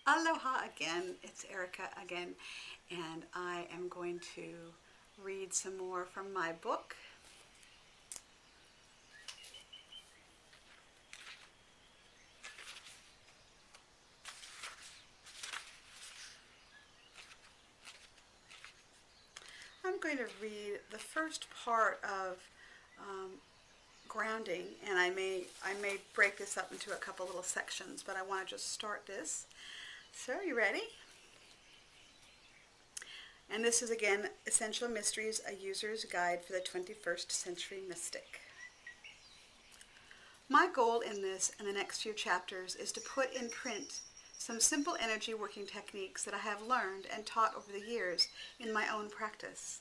Aloha again, it's Erika again, and I am going to read some more from my book. I'm going to read the first part of grounding, and I may break this up into a couple little sections, but I want to just start this. So, you ready? And this is again Essential Mysteries, a User's Guide for the 21st Century Mystic. My goal in this and the next few chapters is to put in print some simple energy working techniques that I have learned and taught over the years in my own practice.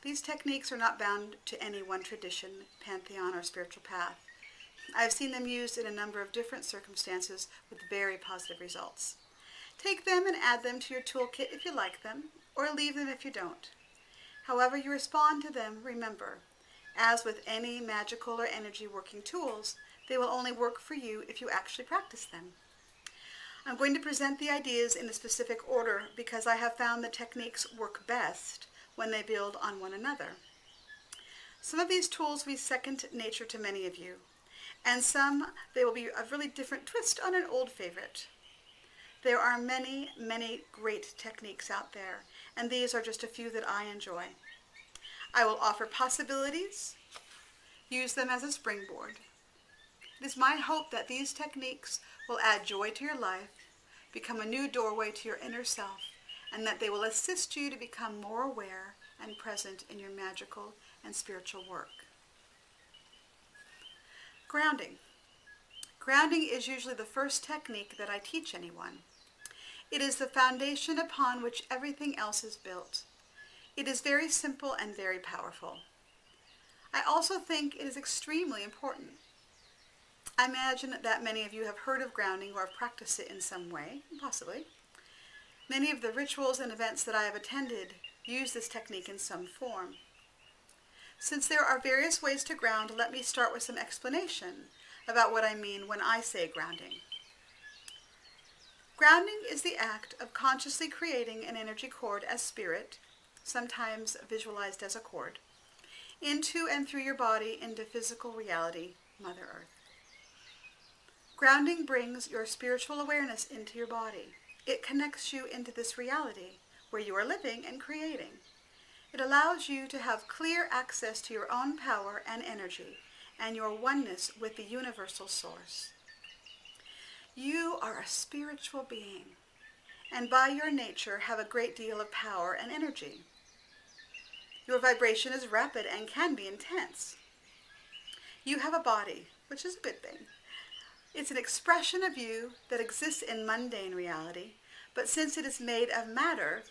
These techniques are not bound to any one tradition, pantheon, or spiritual path. I have seen them used in a number of different circumstances with very positive results. Take them and add them to your toolkit if you like them, or leave them if you don't. However you respond to them, remember, as with any magical or energy working tools, they will only work for you if you actually practice them. I'm going to present the ideas in a specific order because I have found the techniques work best when they build on one another. Some of these tools will be second nature to many of you, and some they will be a really different twist on an old favorite. There are many, many great techniques out there, and these are just a few that I enjoy. I will offer possibilities, use them as a springboard. It is my hope that these techniques will add joy to your life, become a new doorway to your inner self, and that they will assist you to become more aware and present in your magical and spiritual work. Grounding. Grounding is usually the first technique that I teach anyone. It is the foundation upon which everything else is built. It is very simple and very powerful. I also think it is extremely important. I imagine that many of you have heard of grounding or have practiced it in some way, possibly. Many of the rituals and events that I have attended use this technique in some form. Since there are various ways to ground, let me start with some explanation about what I mean when I say grounding. Grounding is the act of consciously creating an energy cord as spirit, sometimes visualized as a cord, into and through your body into physical reality, Mother Earth. Grounding brings your spiritual awareness into your body. It connects you into this reality where you are living and creating. It allows you to have clear access to your own power and energy and your oneness with the universal source. You are a spiritual being, and by your nature have a great deal of power and energy. Your vibration is rapid and can be intense. You have a body, which is a good thing. It's an expression of you that exists in mundane reality, but since it is made of matter,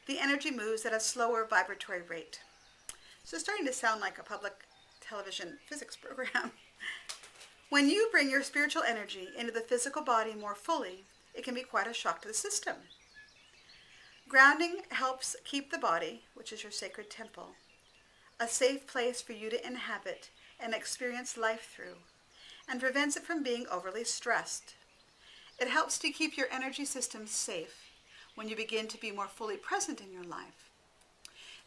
the energy moves at a slower vibratory rate. So it's starting to sound like a public television physics program. When you bring your spiritual energy into the physical body more fully, it can be quite a shock to the system. Grounding helps keep the body, which is your sacred temple, a safe place for you to inhabit and experience life through, and prevents it from being overly stressed. It helps to keep your energy system safe when you begin to be more fully present in your life.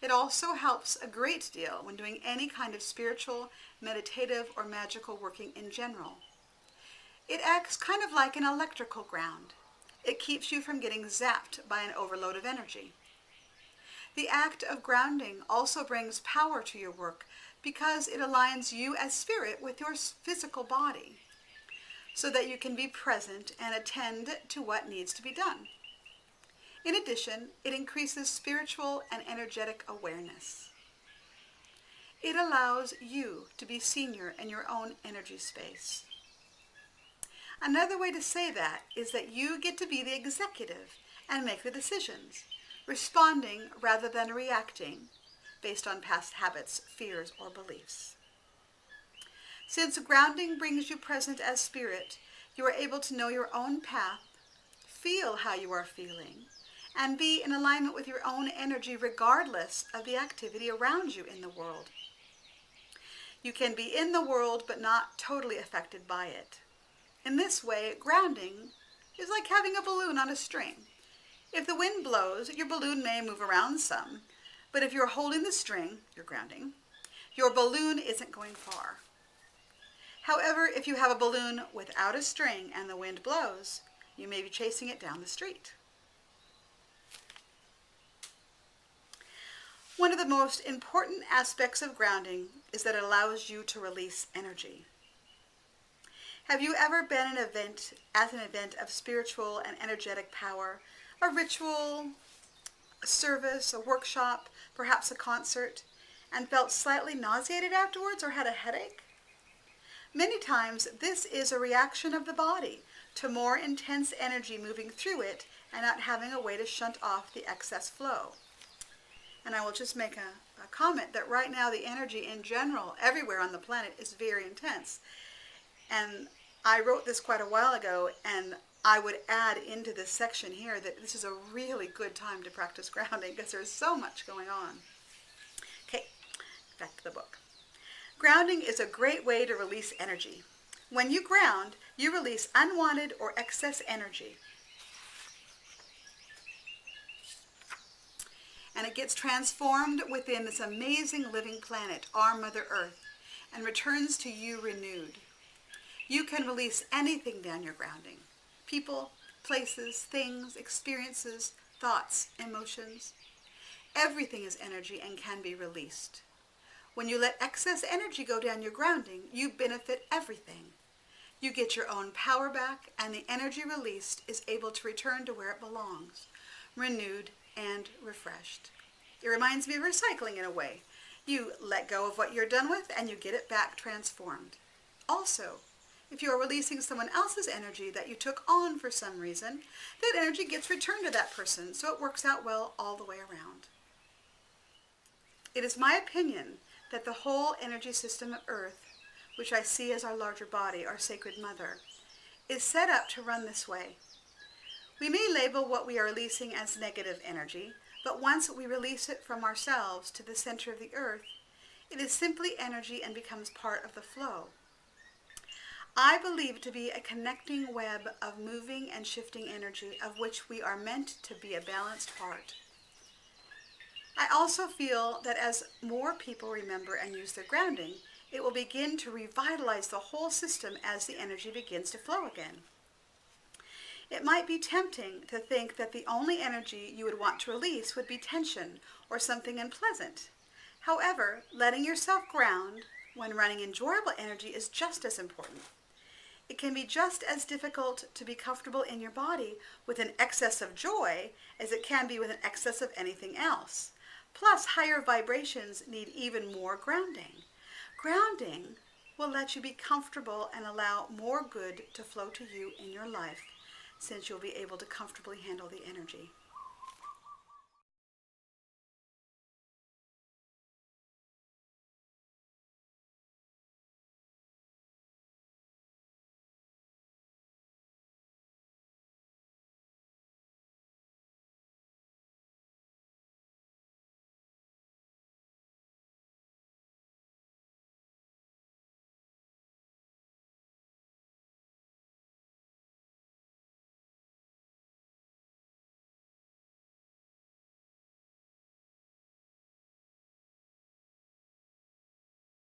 It also helps a great deal when doing any kind of spiritual, meditative, or magical working in general. It acts kind of like an electrical ground. It keeps you from getting zapped by an overload of energy. The act of grounding also brings power to your work because it aligns you as spirit with your physical body so that you can be present and attend to what needs to be done. In addition, it increases spiritual and energetic awareness. It allows you to be senior in your own energy space. Another way to say that is that you get to be the executive and make the decisions, responding rather than reacting based on past habits, fears, or beliefs. Since grounding brings you present as spirit, you are able to know your own path, feel how you are feeling, and be in alignment with your own energy regardless of the activity around you in the world. You can be in the world but not totally affected by it. In this way, grounding is like having a balloon on a string. If the wind blows, your balloon may move around some, but if you're holding the string, you're grounding, your balloon isn't going far. However, if you have a balloon without a string and the wind blows, you may be chasing it down the street. One of the most important aspects of grounding is that it allows you to release energy. Have you ever been at an event of spiritual and energetic power, a ritual, a service, a workshop, perhaps a concert, and felt slightly nauseated afterwards or had a headache? Many times this is a reaction of the body to more intense energy moving through it and not having a way to shunt off the excess flow. And I will just make a comment that right now the energy in general everywhere on the planet is very intense. And I wrote this quite a while ago, and I would add into this section here that this is a really good time to practice grounding because there's so much going on. Okay, back to the book. Grounding is a great way to release energy. When you ground, you release unwanted or excess energy. And it gets transformed within this amazing living planet, our Mother Earth, and returns to you renewed. You can release anything down your grounding. People, places, things, experiences, thoughts, emotions. Everything is energy and can be released. When you let excess energy go down your grounding, you benefit everything. You get your own power back, and the energy released is able to return to where it belongs, renewed and refreshed. It reminds me of recycling in a way. You let go of what you're done with and you get it back transformed. Also, if you are releasing someone else's energy that you took on for some reason, that energy gets returned to that person, so it works out well all the way around. It is my opinion that the whole energy system of Earth, which I see as our larger body, our sacred mother, is set up to run this way. We may label what we are releasing as negative energy, but once we release it from ourselves to the center of the earth, it is simply energy and becomes part of the flow. I believe it to be a connecting web of moving and shifting energy of which we are meant to be a balanced part. I also feel that as more people remember and use their grounding, it will begin to revitalize the whole system as the energy begins to flow again. It might be tempting to think that the only energy you would want to release would be tension or something unpleasant. However, letting yourself ground when running enjoyable energy is just as important. It can be just as difficult to be comfortable in your body with an excess of joy as it can be with an excess of anything else. Plus, higher vibrations need even more grounding. Grounding will let you be comfortable and allow more good to flow to you in your life, since you'll be able to comfortably handle the energy.